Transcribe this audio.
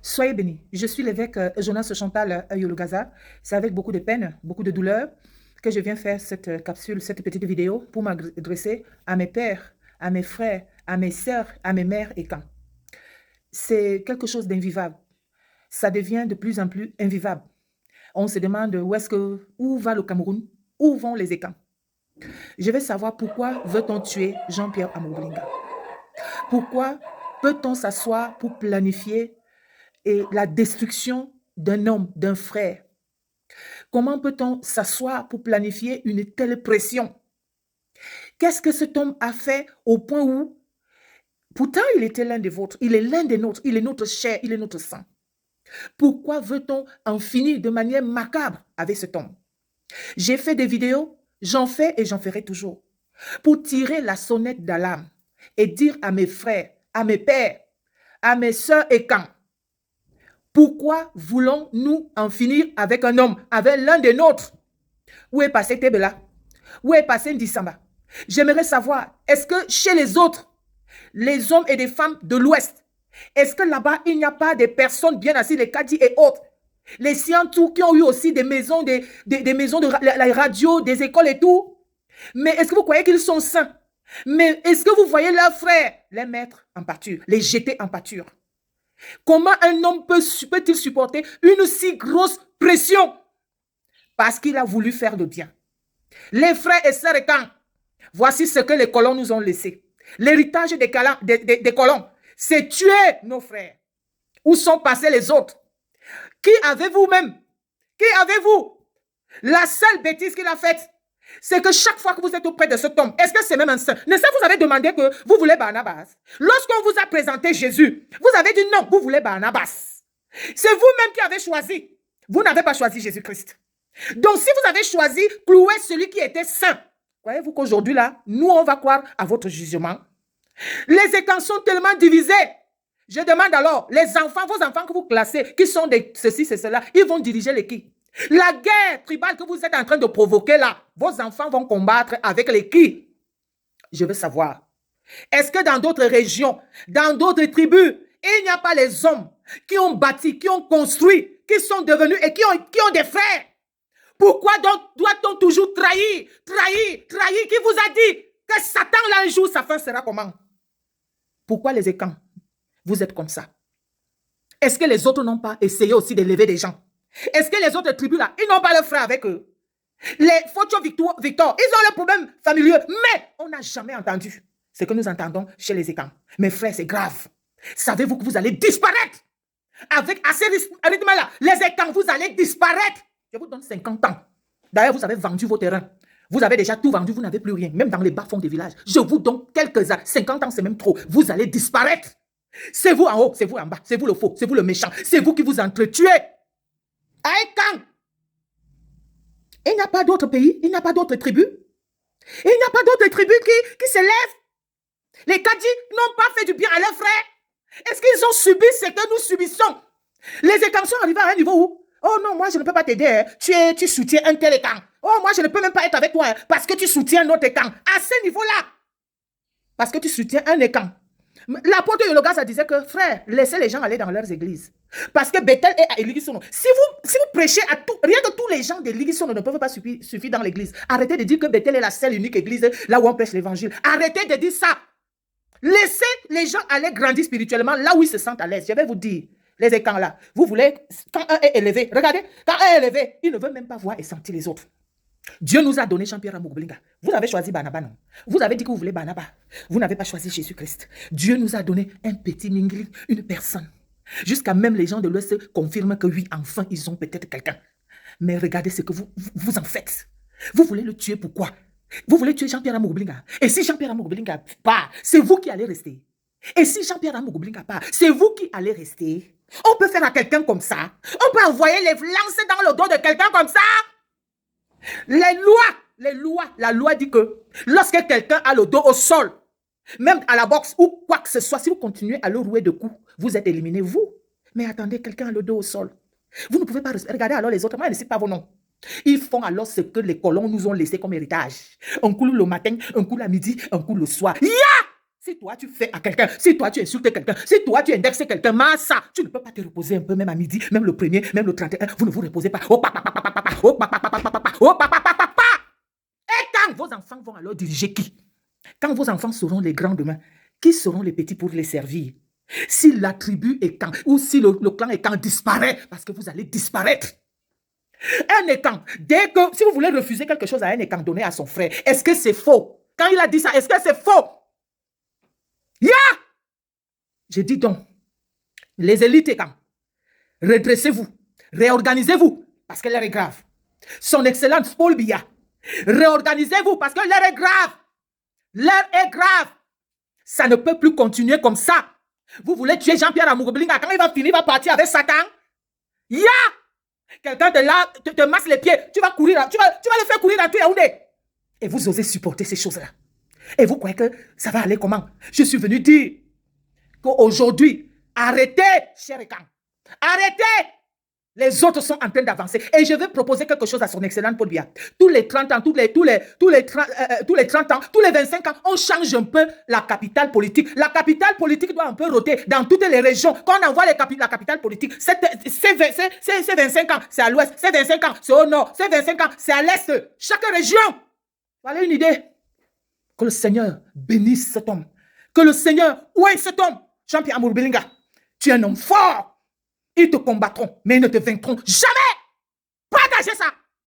Soyez bénis. Je suis l'évêque Jonas Chantal Yologaza. C'est avec beaucoup de peine, beaucoup de douleur que je viens faire cette capsule, cette petite vidéo pour m'adresser à mes pères, à mes frères, à mes sœurs, à mes mères et camps. C'est quelque chose d'invivable. Ça devient de plus en plus invivable. On se demande où va le Cameroun, où vont les écans. Je veux savoir pourquoi veut-on tuer Jean-Pierre Amour-Obolinga. Pourquoi peut-on s'asseoir pour planifier la destruction d'un homme, d'un frère? Comment peut-on s'asseoir pour planifier une telle pression? Qu'est-ce que cet homme a fait au point où, pourtant il était l'un des vôtres, il est l'un des nôtres, il est notre chair, il est notre sang. Pourquoi veut-on en finir de manière macabre avec cet homme? J'ai fait des vidéos, j'en fais et j'en ferai toujours, pour tirer la sonnette d'alarme et dire à mes frères, à mes pères, à mes sœurs et camps, pourquoi voulons-nous en finir avec un homme, avec l'un des nôtres? Où est passé Tebela? Où est passé Ndissamba? J'aimerais savoir, est-ce que chez les autres, les hommes et les femmes de l'Ouest, est-ce que là-bas, il n'y a pas des personnes bien assises, les Kadi et autres, les Siantou qui ont eu aussi des maisons, des maisons de la radio, des écoles et tout? Mais est-ce que vous croyez qu'ils sont sains? Mais est-ce que vous voyez leurs frères les mettre en pâture, les jeter en pâture? Comment un homme peut-il supporter une si grosse pression? Parce qu'il a voulu faire le bien. Les frères et sœurs et camps, voici ce que les colons nous ont laissé. L'héritage des colons, c'est tuer nos frères. Où sont passés les autres? Qui avez-vous même? Qui avez-vous? La seule bêtise qu'il a faite, c'est que chaque fois que vous êtes auprès de cet homme, est-ce que c'est même un saint? N'est-ce pas vous avez demandé que vous voulez Barnabas? Lorsqu'on vous a présenté Jésus, vous avez dit non, vous voulez Barnabas. C'est vous-même qui avez choisi. Vous n'avez pas choisi Jésus-Christ. Donc si vous avez choisi clouer celui qui était saint, croyez-vous qu'aujourd'hui là, nous on va croire à votre jugement? Les écans sont tellement divisés. Je demande alors, les enfants, vos enfants que vous classez, qui sont des ceci, c'est cela, ils vont diriger les qui? La guerre tribale que vous êtes en train de provoquer là, vos enfants vont combattre avec les qui? Je veux savoir. Est-ce que dans d'autres régions, dans d'autres tribus, il n'y a pas les hommes qui ont bâti, qui ont construit, qui sont devenus et qui ont des frères? Pourquoi donc doit-on toujours trahir? Qui vous a dit que Satan là un jour, sa fin sera comment? Pourquoi les écans? Vous êtes comme ça. Est-ce que les autres n'ont pas essayé aussi d'élever des gens? Est-ce que les autres tribus là, ils n'ont pas leurs frères avec eux? Les Focho Victor, ils ont leurs problèmes familiaux, mais on n'a jamais entendu ce que nous entendons chez les écans. Mes frères, c'est grave. Savez-vous que vous allez disparaître? Avec assez rythme-là, les écans, vous allez disparaître. Je vous donne 50 ans. D'ailleurs, vous avez vendu vos terrains. Vous avez déjà tout vendu, vous n'avez plus rien. Même dans les bas-fonds des villages. Je vous donne quelques ans. 50 ans, c'est même trop. Vous allez disparaître. C'est vous en haut, c'est vous en bas. C'est vous le faux, c'est vous le méchant. C'est vous qui vous entretuez. Aïkan. Il n'y a pas d'autres pays, il n'y a pas d'autres tribus. Il n'y a pas d'autres tribus qui s'élèvent. Les Kadji n'ont pas fait du bien à leurs frères. Est-ce qu'ils ont subi ce que nous subissons? Les écans sont arrivés à un niveau où, oh non, moi je ne peux pas t'aider, hein. Tu soutiens un tel écan. Oh, moi je ne peux même pas être avec toi, hein, parce que tu soutiens notre écan. À ce niveau-là, parce que tu soutiens un écan. L'apôtre Yologaza disait que, frère, laissez les gens aller dans leurs églises. Parce que Bethel est à Eligisono. Si vous prêchez à tout, rien que tous les gens d'Eligisono ne peuvent pas suffire dans l'église. Arrêtez de dire que Bethel est la seule unique église là où on prêche l'évangile. Arrêtez de dire ça. Laissez les gens aller grandir spirituellement là où ils se sentent à l'aise. Je vais vous dire, les écans là, vous voulez, quand un est élevé, regardez, quand un est élevé, il ne veut même pas voir et sentir les autres. Dieu nous a donné Jean-Pierre Amour-Obolinga. Vous avez choisi Barnabas, non? Vous avez dit que vous voulez Barnabas. Vous n'avez pas choisi Jésus-Christ. Dieu nous a donné un petit mingli, une personne. Jusqu'à même les gens de l'Ouest confirment que oui, enfin, ils ont peut-être quelqu'un. Mais regardez ce que vous en faites. Vous voulez le tuer, pourquoi? Vous voulez tuer Jean-Pierre Amour-Obolinga. Et si Jean-Pierre Amour-Obolinga part, c'est vous qui allez rester. Et si Jean-Pierre Amour-Obolinga part, c'est vous qui allez rester. On peut faire à quelqu'un comme ça. On peut envoyer les lancer dans le dos de quelqu'un comme ça. La loi dit que lorsque quelqu'un a le dos au sol, même à la boxe ou quoi que ce soit, si vous continuez à le rouer de coups, vous êtes éliminé, vous. Mais attendez, quelqu'un a le dos au sol. Vous ne pouvez pas regarder alors les autres. Moi, je ne cite pas vos noms. Ils font alors ce que les colons nous ont laissé comme héritage. Un coup le matin, un coup le midi, un coup le soir. Si toi, tu fais à quelqu'un, si toi, tu insultes quelqu'un, si toi, tu indexes quelqu'un, massa, tu ne peux pas te reposer un peu, même à midi, même le premier, même le 31, vous ne vous reposez pas. Oh, papa, papa, papa, oh, papa, papa, papa, oh, papa, papa, papa. Et quand vos enfants vont alors diriger qui? Quand vos enfants seront les grands demain, qui seront les petits pour les servir? Si la tribu est quand, ou si le clan est quand disparaît, parce que vous allez disparaître. Un étant, dès que, si vous voulez refuser quelque chose à un étant donné à son frère, est-ce que c'est faux? Quand il a dit ça, est-ce que c'est faux? J'ai dit donc, les élites étant, redressez-vous, réorganisez-vous, parce que l'heure est grave. Son Excellence Paul Biya, réorganisez-vous, parce que l'heure est grave. L'heure est grave. Ça ne peut plus continuer comme ça. Vous voulez tuer Jean-Pierre Amour-Obilinga, quand il va finir, il va partir avec Satan? Quelqu'un de là te masse les pieds, tu vas courir, tu vas le faire courir dans tout Yaoundé. Et vous osez supporter ces choses-là. Et vous croyez que ça va aller comment? Je suis venu dire qu'aujourd'hui, arrêtez, cher Ekan. Arrêtez. Les autres sont en train d'avancer. Et je vais proposer quelque chose à son excellence Paul Biya. Tous les 30 ans, tous les 30 ans, tous les 25 ans, on change un peu la capitale politique. La capitale politique doit un peu roter dans toutes les régions. Quand on envoie la capitale politique, c'est 25 ans, c'est à l'ouest. C'est 25 ans, c'est au nord. C'est 25 ans, c'est à l'est. Chaque région. Voilà une idée. Que le Seigneur bénisse cet homme. Que le Seigneur ouaille cet homme. Jean-Pierre Amour-Obilinga, tu es un homme fort. Ils te combattront, mais ils ne te vaincront jamais.